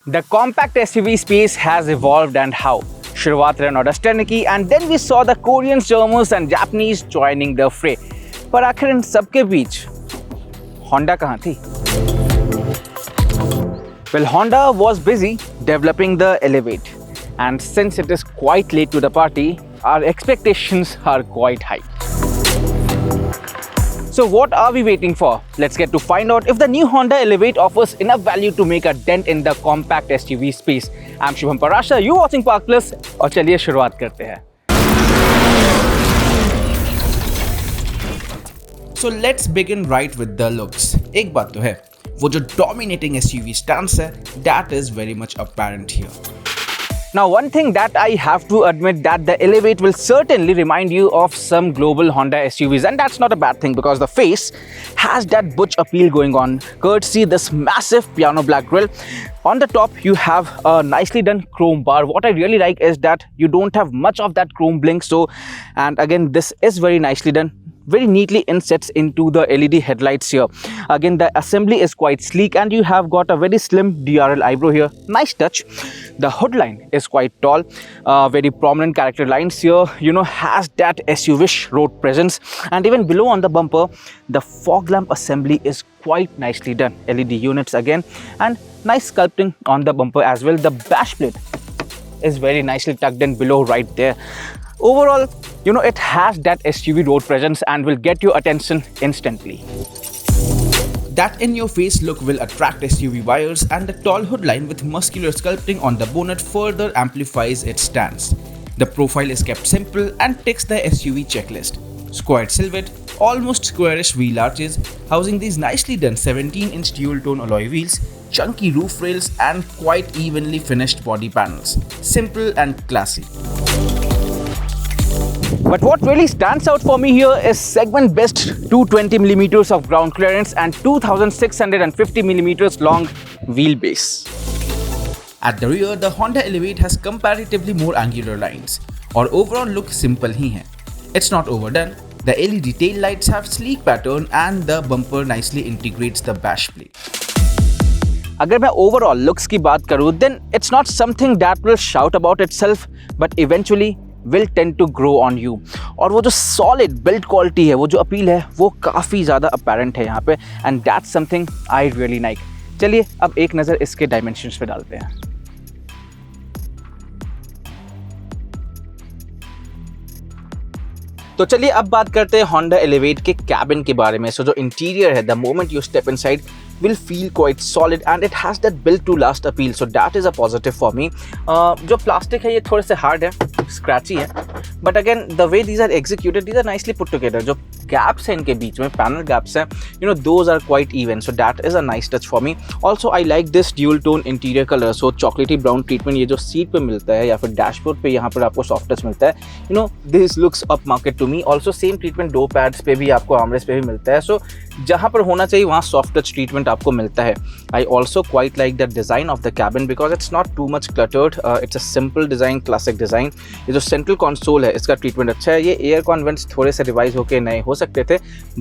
The compact SUV space has evolved and how. शुरुआत रहे नोडा stern की and then we saw the Koreans, Germans and Japanese joining the fray. पर आखिर इन सबके बीच Honda कहाँ थी? Well, Honda was busy developing the Elevate, and since it is quite late to the party, our expectations are quite high. So what are we waiting for? Let's get to find out if the new Honda Elevate offers enough value to make a dent in the compact SUV space. I'm Shubham Parasha, you're watching Park Plus, और चलिए शुरुआत करते हैं. So let's begin right with the looks. एक बात तो है, वो जो dominating SUV stance है, that is very much apparent here. Now, one thing that I have to admit that the Elevate will certainly remind you of some global Honda SUVs, and that's not a bad thing because the face has that butch appeal going on, courtesy this massive piano black grille. On the top, you have a nicely done chrome bar. What I really like is that you don't have much of that chrome blink. So, and again, this is very nicely done. Very neatly insets into the LED headlights here. Again, the assembly is quite sleek and you have got a very slim DRL eyebrow here. Nice touch. The hood line is quite tall. Very prominent character lines here. Has that SUV-ish road presence. And even below on the bumper, the fog lamp assembly is quite nicely done. LED units again and nice sculpting on the bumper as well. The dash plate is very nicely tucked in below right there. Overall, it has that SUV road presence and will get your attention instantly. That in-your-face look will attract SUV buyers, and the tall hood line with muscular sculpting on the bonnet further amplifies its stance. The profile is kept simple and ticks the SUV checklist. Squared silhouette, almost squarish wheel arches, housing these nicely done 17-inch dual-tone alloy wheels, chunky roof rails and quite evenly finished body panels. Simple and classy. But what really stands out for me here is segment best 220mm of ground clearance and 2650mm long wheelbase. At the rear, the Honda Elevate has comparatively more angular lines, or overall look simple ही है. It's not overdone. The LED tail lights have sleek pattern and the bumper nicely integrates the bash plate. अगर मैं overall looks की बात करूँ, then it's not something that will shout about itself, but eventually will tend to grow on you. और वो जो solid build quality है, वो जो appeal है, वो काफ़ी ज़्यादा apparent है यहाँ पे, and that's something I really like. चलिए अब एक नज़र इसके dimensions पे डालते हैं. तो चलिए अब बात करते हैं Honda Elevate के cabin के बारे में. So जो interior है, the moment you step inside, will feel quite solid and it has that built to last appeal. So that is a positive for me. जो plastic है ये थोड़े से hard है, scratchy है. But again, the way these are executed, these are nicely put together. जो gaps हैं इनके बीच में, panel gaps हैं, those are quite even. So that is a nice touch for me. Also, I like this dual tone interior color. So chocolatey brown treatment ये जो seat पे मिलता है या फिर dashboard पे यहाँ पर आपको soft touch मिलता है. This looks upmarket to me. Also, same treatment door pads पे भी आपको armrest पे भी मिलता है. So जहाँ पर होना चाहिए वहाँ soft touch treatment आपको मिलता है. I also quite like the design of the cabin because it's not too much cluttered. It's a simple design, classic design. ये जो central console है इसका treatment अच्छा है. ये air con vents थोड़े से revise होके नए हो सकते थे,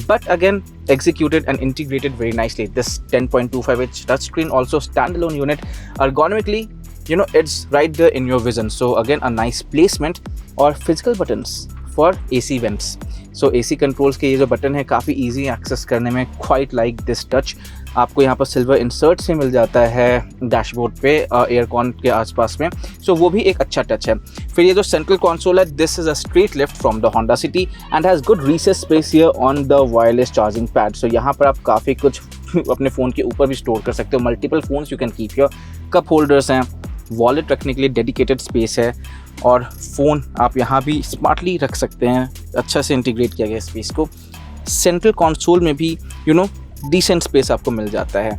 but again executed and integrated very nicely. This 10.25-inch touchscreen also standalone unit. Ergonomically, it's right there in your vision. So again, a nice placement और physical buttons for AC vents. So AC controls के ये जो button है काफ़ी easy access करने में. Quite like this touch. आपको यहाँ पर सिल्वर इंसर्ट से मिल जाता है डैशबोर्ड पे एयरकॉन के आसपास में. सो वो भी एक अच्छा टच है. फिर ये जो सेंट्रल कंसोल है, this is a straight lift from the Honda City and has good recess space here on the wireless charging pad. So यहाँ पर आप काफ़ी कुछ अपने फ़ोन के ऊपर भी स्टोर कर सकते हो. Multiple phones you can keep here. Cup holders हैं, वॉलेट रखने के लिए डेडिकेटेड स्पेस है और फ़ोन आप यहाँ भी स्मार्टली रख सकते हैं. अच्छा से इंटीग्रेट किया गया स्पेस को. सेंट्रल कंसोल में भी decent space आपको मिल जाता है.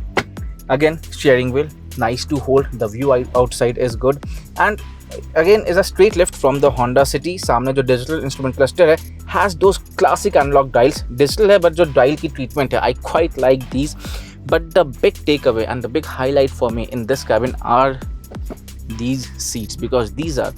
Again, steering wheel nice to hold. The view outside is good and again is a straight lift from the Honda City. सामने जो digital instrument cluster है has those classic analog dials. Digital है but जो dial की treatment है, I quite like these. But the big takeaway and the big highlight for me in this cabin are these seats because these are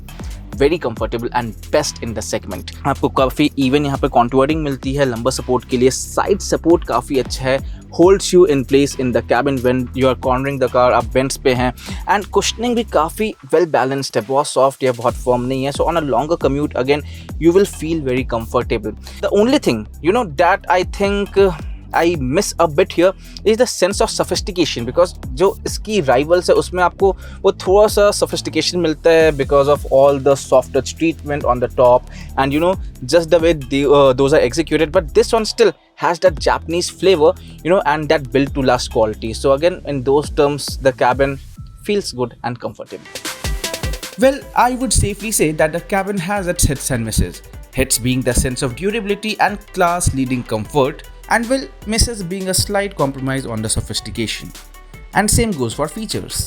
very comfortable and best in the segment. आपको काफ़ी even यहाँ पे contouring मिलती है लंबा support के लिए, side support काफ़ी अच्छा है, holds you in place in the cabin when you are cornering the car, आप बेंच पे हैं, एंड कुशनिंग भी काफ़ी वेल बैलेंस्ड है, बहुत सॉफ्ट या बहुत फर्म नहीं है। So on a longer commute again you will feel very comfortable. The only thing that I think I miss a bit here is the sense of sophistication, because जो इसकी rivals है उसमें आपको वो थोड़ा सा sophistication मिलता है because of all the soft touch treatment on the top and just the way those are executed, but this one still has that Japanese flavor and that built to last quality. So again, in those terms, the cabin feels good and comfortable. Well, I would safely say that the cabin has its hits and misses. Hits being the sense of durability and class-leading comfort, and well, misses being a slight compromise on the sophistication. And same goes for features.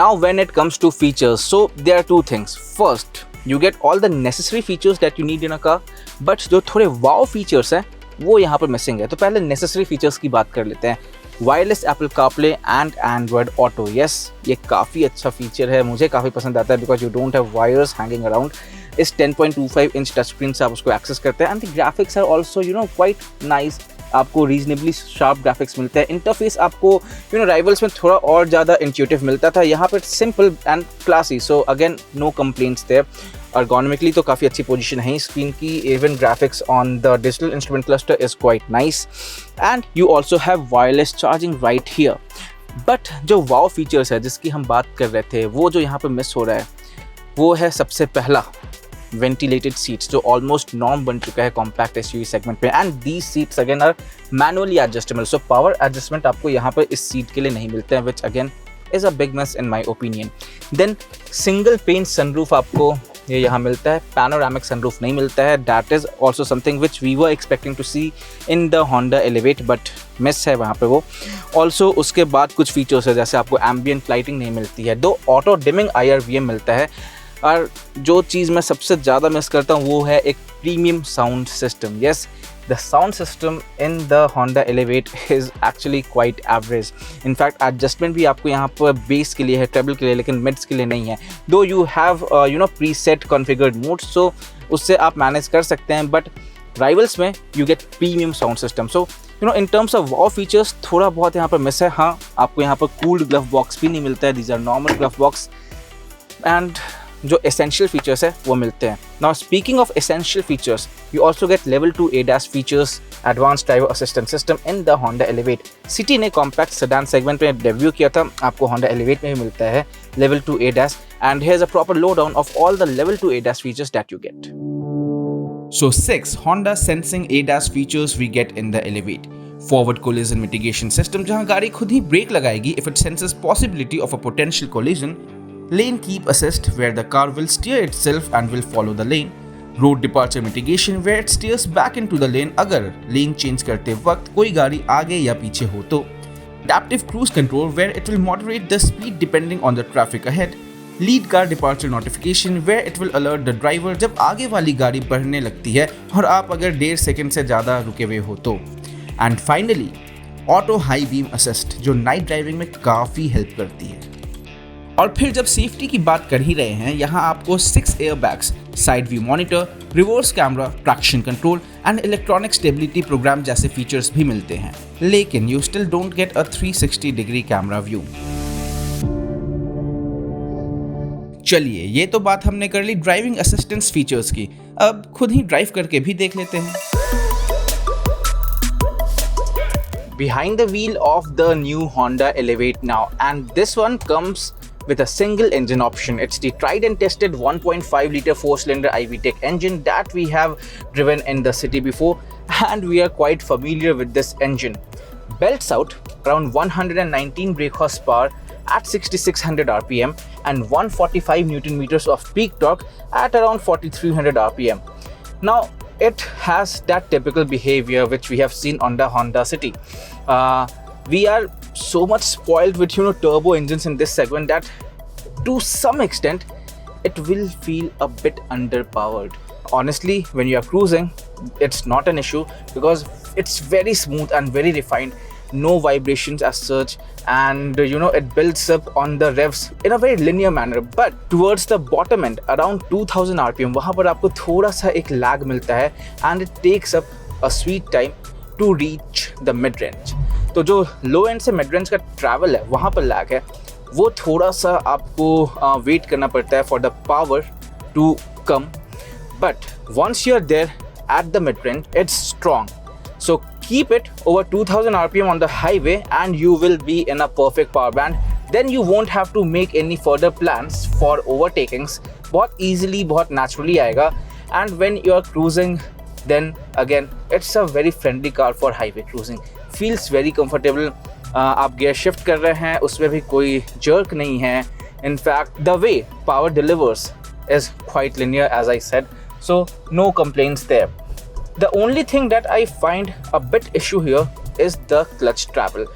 Now when it comes to features, so there are two things. First, you get all the necessary features that you need in a car, but जो थोड़े wow features हैं वो यहाँ पर missing है। तो पहले necessary features की बात कर लेते हैं। Wireless Apple CarPlay and Android auto, yes ये काफ़ी अच्छा फीचर है, मुझे काफ़ी पसंद आता है because you don't have wires hanging around. इस 10.25 इंच टच स्क्रीन से आप उसको एक्सेस करते हैं and the graphics are also quite nice, आपको रीजनेबली शार्प ग्राफिक्स मिलते हैं। इंटरफेस आपको राइवल्स में थोड़ा और ज़्यादा इंट्यूटिव मिलता था, यहाँ पर simple and classy, so again no complaints there. Ergonomically तो काफ़ी अच्छी पोजीशन है स्क्रीन की, even graphics on the digital instrument cluster is quite nice and you also have wireless charging right here. But जो wow features है जिसकी हम बात कर रहे थे वो जो यहाँ पे मिस हो रहा है वो है सबसे पहला ventilated seats जो almost norm बन चुका है compact SUV segment में, and these seats again are manually adjustable, so power adjustment आपको यहाँ पर इस सीट के लिए नहीं मिलते हैं, which again is a big miss in my opinion. Then single pane sunroof आपको ये यहाँ मिलता है, पैनोरामिक सनरूफ नहीं मिलता है, that is also something which we were expecting to see in the Honda Elevate but miss है वहाँ पे वो। ऑल्सो उसके बाद कुछ फीचर्स है जैसे आपको एम्बियंट लाइटिंग नहीं मिलती है, दो ऑटो डिमिंग IRVM मिलता है, और जो चीज़ मैं सबसे ज़्यादा मिस करता हूँ वो है एक premium sound system. Yes, the sound system in the Honda Elevate is actually quite average. In fact, adjustment भी आपको यहाँ पर bass के लिए है, treble के लिए, लेकिन mids के लिए नहीं है। Though you have preset configured modes, so उससे आप manage कर सकते हैं, but rivals में you get premium sound system. So in terms of wow features थोड़ा बहुत यहाँ पर मिस है। हाँ, आपको यहाँ पर cooled glove box भी नहीं मिलता है, these are normal glove box, and जो essential features है वो मिलते हैं। Now speaking of essential features, you also get level 2 ADAS features, advanced driver assistance system in the Honda Elevate. City ने compact sedan segment में debut किया था, आपको Honda Elevate में भी मिलता है level 2 ADAS, and here's a proper lowdown of all the level 2 ADAS features that you get. So 6 Honda sensing ADAS features we get in the Elevate. Forward collision mitigation system जहां गाड़ी खुद ही break लगाएगी if it senses possibility of a potential collision. Lane keep assist where the car will steer itself and will follow the lane. Road departure mitigation where it steers back into the lane अगर lane change करते वक्त कोई गाड़ी आगे या पीछे हो तो. Adaptive cruise control where it will moderate the speed depending on the traffic ahead. Lead car departure notification where it will alert the driver जब आगे वाली गाड़ी बढ़ने लगती है और आप अगर 1.5 सेकंड से ज़्यादा रुके हुए हो तो. And finally, Auto High Beam Assist जो नाइट ड्राइविंग में काफ़ी हेल्प करती है. और फिर जब सेफ्टी की बात कर ही रहे हैं, यहाँ आपको 6 airbags, side view monitor, reverse camera, traction control and electronic stability program जैसे फीचर्स भी मिलते हैं, लेकिन you still don't get a 360 degree camera view. चलिए, ये तो बात हमने कर ली ड्राइविंग असिस्टेंस फीचर्स की, अब खुद ही ड्राइव करके भी देख लेते हैं। Behind the wheel of the new Honda Elevate now, and this one comes with a single engine option. It's the tried and tested 1.5 liter 4-cylinder IVTEC engine that we have driven in the city before, and we are quite familiar with this engine. Belts out around 119 brake horsepower at 6600 rpm and 145 newton meters of peak torque at around 4300 rpm. Now it has that typical behavior which we have seen on the Honda City. We are so much spoiled with turbo engines in this segment that to some extent it will feel a bit underpowered. Honestly, when you are cruising, it's not an issue because it's very smooth and very refined, no vibrations as such, and it builds up on the revs in a very linear manner. But towards the bottom end, around 2000 rpm, वहाँ पर आपको थोड़ा सा एक lag मिलता है, and it takes up a sweet time to reach the mid range. तो जो लो एंड से मिड रेंज का ट्रैवल है वहाँ पर लैग है, वो थोड़ा सा आपको वेट करना पड़ता है for the power to come. But once you are there at the mid range, it's strong. So keep it over 2000 rpm on the highway and you will be in a perfect power band. Then you won't have to make any further plans for overtakings. बहुत easily, बहुत naturally आएगा. And when you are cruising, then again it's a very friendly car for highway cruising. Feels very comfortable. आप gear shift कर रहे हैं, उसमें भी कोई jerk नहीं है. In fact, the way power delivers is quite linear, as I said, so no complaints there. The only thing that I find a bit issue here is the clutch travel.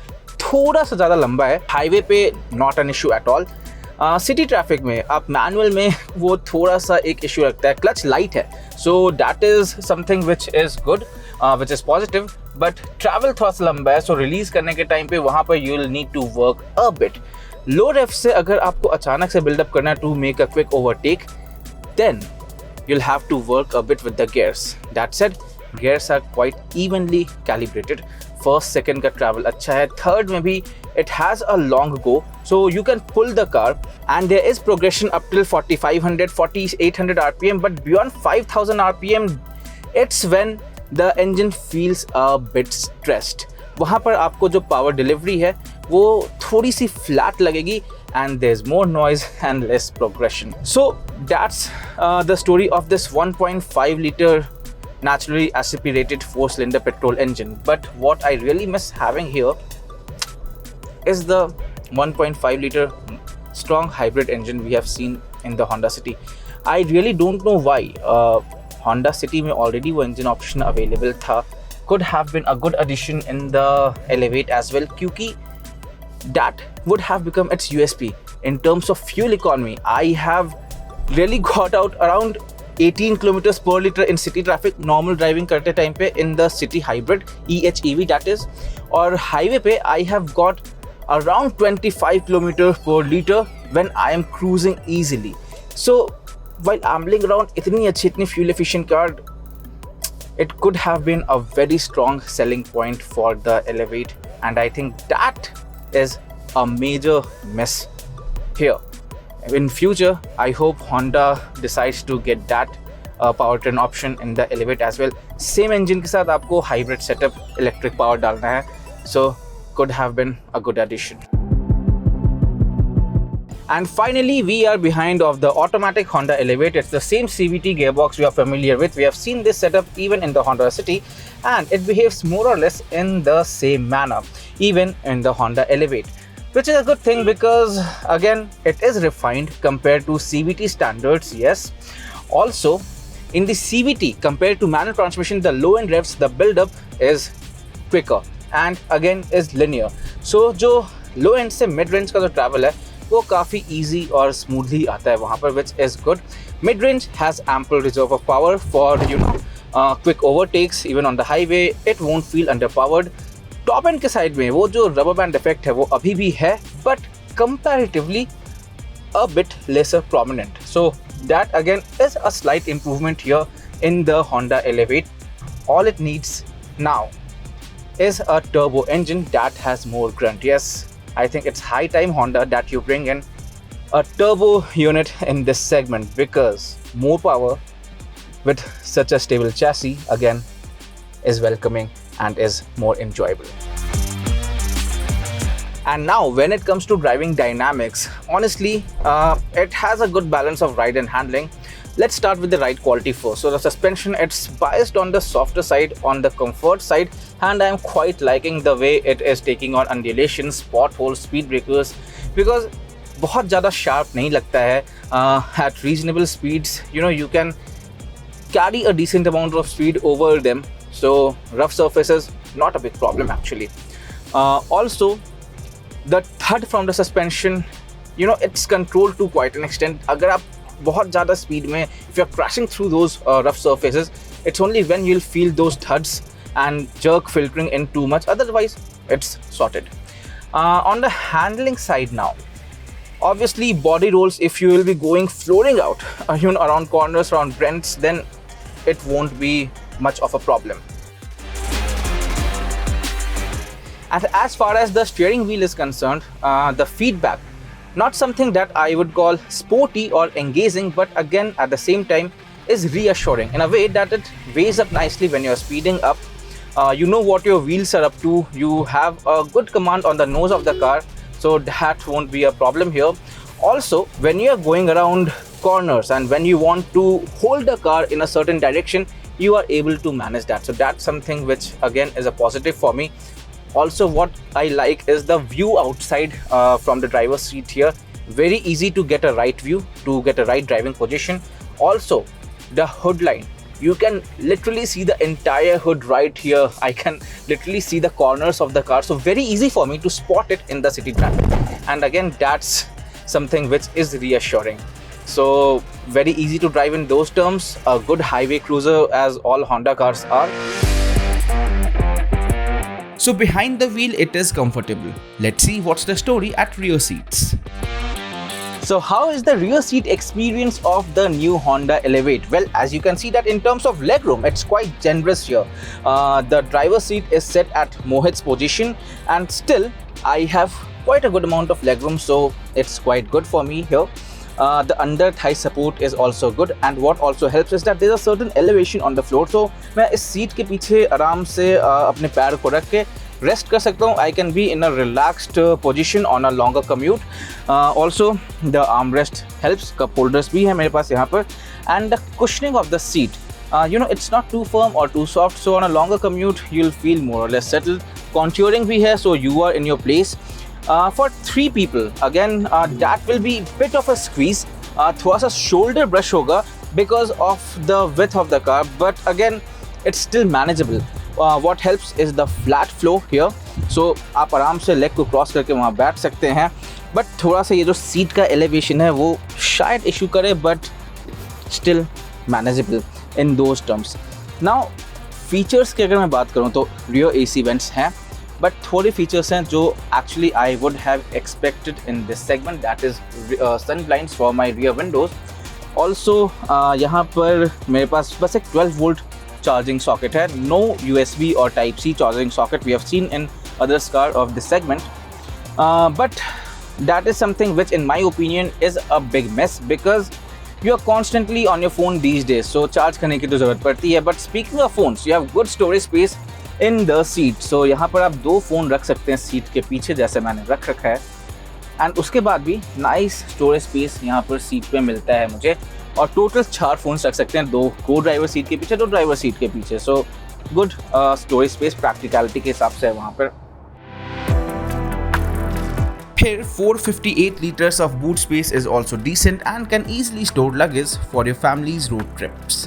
थोड़ा सा ज़्यादा लंबा है. Highway पे not an issue at all. City traffic में आप manual में वो थोड़ा सा एक इशू लगता है. क्लच लाइट है, so that is something which is good, which is positive. But travel थोड़ा सा लंबा है, सो रिलीज करने के टाइम पे वहाँ पर you will need to work a bit. Low rev से अगर आपको अचानक से बिल्डअप करना है to make a quick overtake, then you'll have to work a bit with the gears. That said, gears are quite evenly calibrated. First, second का travel अच्छा है. Third में भी it has a long go, so you can pull the car, and there is progression up till 4500, 4800 rpm. But beyond 5000 rpm, it's when the engine feels a bit stressed. वहाँ पर आपको जो power delivery है वो थोड़ी सी flat लगेगी, and there's more noise and less progression. So that's the story of this 1.5 liter naturally aspirated 4-cylinder petrol engine. But what I really miss having here is the 1.5 liter strong hybrid engine we have seen in the Honda City. I really don't know why Honda City में already वो engine option available था. Could have been a good addition in the Elevate as well, क्योंकि that would have become its USP in terms of fuel economy. I have really got out around 18 kilometers per liter in city traffic normal driving करते time पे in the city hybrid EHEV that is, और highway पे I have got around 25 kilometers per liter when I am cruising easily. So while ambling around इतनी अच्छी इतनी fuel efficient car, it could have been a very strong selling point for the Elevate, and I think that is a major miss here. In future, I hope Honda decides to get that powertrain option in the Elevate as well. Same engine के साथ आपको hybrid setup electric power डालना है, so could have been a good addition. And finally, we are behind of the automatic Honda Elevate. It's the same CVT gearbox we are familiar with. We have seen this setup even in the Honda City, and it behaves more or less in the same manner, even in the Honda Elevate, which is a good thing because, again, it is refined compared to CVT standards, yes. Also, in the CVT, compared to manual transmission, the low-end revs, the build-up is quicker and again is linear. So, जो low-end से mid-range का जो travel है, वो काफ़ी easy और smoothly आता है वहाँ पर, which is good. Mid-range has ample reserve of power for quick overtakes even on the highway. It won't feel underpowered. Top end के side में वो जो rubber band effect है वो अभी भी है, but comparatively a bit lesser prominent. So that again is a slight improvement here in the Honda Elevate. All it needs now is a turbo engine that has more grunt. Yes, I think it's high time, Honda, that you bring in a turbo unit in this segment, because more power with such a stable chassis again is welcoming and is more enjoyable. And now when it comes to driving dynamics, honestly, it has a good balance of ride and handling. Let's start with the ride quality first. So the suspension, it's biased on the softer side, on the comfort side, and I'm quite liking the way it is taking on undulations, potholes, speed breakers, because बहुत ज़्यादा sharp नहीं लगता है. At reasonable speeds, you can carry a decent amount of speed over them. So rough surfaces, not a big problem actually. Also, the thud from the suspension, it's controlled to quite an extent. अगर आप बहुत ज़्यादा speed में, if you're crashing through those rough surfaces, it's only when you'll feel those thuds and jerk filtering in too much. Otherwise, it's sorted. On the handling side now, obviously body rolls, if you will be going flooring out around corners, around bends, then it won't be much of a problem. And as far as the steering wheel is concerned, the feedback, not something that I would call sporty or engaging, but again at the same time is reassuring in a way that it weighs up nicely when you're speeding up. You know what your wheels are up to, you have a good command on the nose of the car, so that won't be a problem here. Also, when you are going around corners and when you want to hold the car in a certain direction, you are able to manage that. So that's something which again is a positive for me. Also, what I like is the view outside from the driver's seat here. Very easy to get a right view, to get a right driving position. Also, the hood line, you can literally see the entire hood right here. I can literally see the corners of the car, so very easy for me to spot it in the city traffic. And again, that's something which is reassuring. So very easy to drive in those terms, a good highway cruiser as all Honda cars are. So behind the wheel it is comfortable. Let's see what's the story at rear seats. So how is the rear seat experience of the new Honda Elevate? Well, as you can see that in terms of legroom, it's quite generous here. The driver's seat is set at Mohit's position, and still I have quite a good amount of legroom, so it's quite good for me here. The under thigh support is also good, and what also helps is that there's a certain elevation on the floor, so मैं इस seat के पीछे आराम से अपने पैर को रख के रेस्ट कर सकता हूँ. I can be in a relaxed position on a longer commute. Also the armrest helps, cup holders भी है मेरे पास यहाँ पर, and the cushioning of the seat, it's not too firm or too soft, so on a longer commute you'll feel more or less settled. Contouring भी है, so you are in your place. For 3 people, again that will be a bit of a squeeze. थोड़ा सा shoulder brush होगा because of the width of the car, but again it's still manageable. What helps is the flat flow here, so आप आराम से leg को cross करके वहाँ बैठ सकते हैं. But थोड़ा सा ये जो seat का elevation है वो शायद issue करे, but still manageable in those terms. Now features की अगर मैं बात करूँ तो rear AC vents हैं, but थोड़े features हैं जो actually I would have expected in this segment, that is sun blinds for my rear windows. Also यहाँ पर मेरे पास बस एक 12 volt charging socket है, no USB or type C charging socket we have seen in other car of this segment. But that is something which in my opinion is a big mess, because you are constantly on your phone these days, so charge करने की तो ज़रूरत पड़ती है. But speaking of phones, you have good storage space in the seat, so यहाँ पर आप 2 phone रख सकते हैं सीट के पीछे जैसे मैंने रख रखा है, एंड उसके बाद भी नाइस स्टोरेज स्पेस यहाँ पर सीट पे मिलता है मुझे, और टोटल 4 फ़ोन्स रख सकते हैं, 2 को ड्राइवर सीट के पीछे, 2 ड्राइवर सीट के पीछे. So good storage space practicality के हिसाब से है वहाँ पर. फिर 458 liters of boot space is also decent and can easily store luggage for your family's road trips.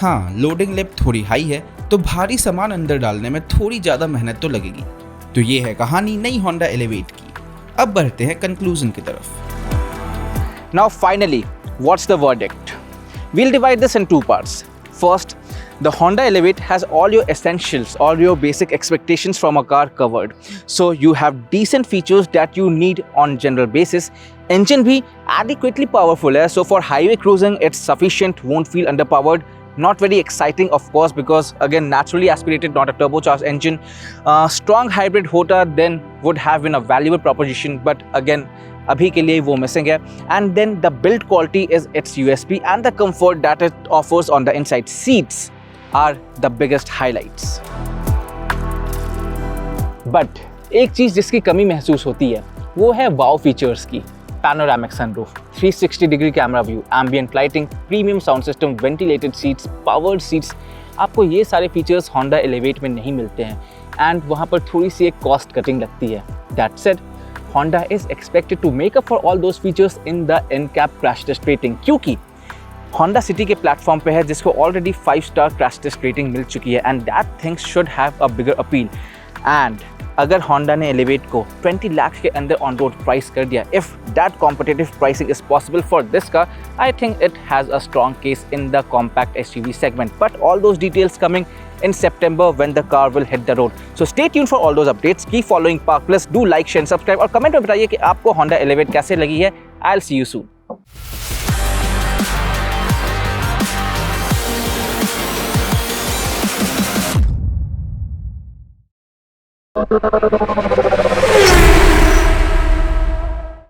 हाँ, लोडिंग लिप थोड़ी हाई है तो भारी सामान अंदर डालने में थोड़ी ज़्यादा मेहनत तो लगेगी. तो ये है कहानी नई Honda Elevate की. अब बढ़ते हैं कंक्लूजन की तरफ. Now finally, what's the verdict? We'll divide this in 2 parts. First, the Honda Elevate has all your essentials, all your basic expectations from a car covered. So you have decent features that you need on general basis. Engine भी adequately powerful है, so for highway cruising it's sufficient, won't feel underpowered. Not very exciting of course, because again naturally aspirated, not a turbocharged engine. Strong hybrid HOTA then would have been a valuable proposition, but again अभी के लिए वो missing है. And then the build quality is its USP, and the comfort that it offers on the inside seats are the biggest highlights. But एक चीज़ जिसकी कमी महसूस होती है वो है वाव फीचर्स की. Panoramic sunroof, 360 degree camera view, ambient lighting, premium sound system, ventilated seats, powered seats. आपको ये सारे फीचर्स Honda Elevate में नहीं मिलते हैं, एंड वहाँ पर थोड़ी सी एक कॉस्ट कटिंग लगती है. That said, Honda is expected to make up for all those features in the NCAP crash test rating, क्योंकि Honda City के प्लेटफॉर्म पे है जिसको already 5-star crash test rating मिल चुकी है, and that things should have a bigger appeal. And अगर Honda ने Elevate को 20 लाख के अंदर ऑन रोड प्राइस कर दिया, if that competitive pricing is possible for this car, I think it has a strong case in the compact SUV segment. But all those details coming in September when the car will hit the road. So stay tuned for all those updates. Keep following Park Plus. Do like, share and subscribe और comment में बताइए कि आपको Honda Elevate कैसे लगी है. I'll see you soon.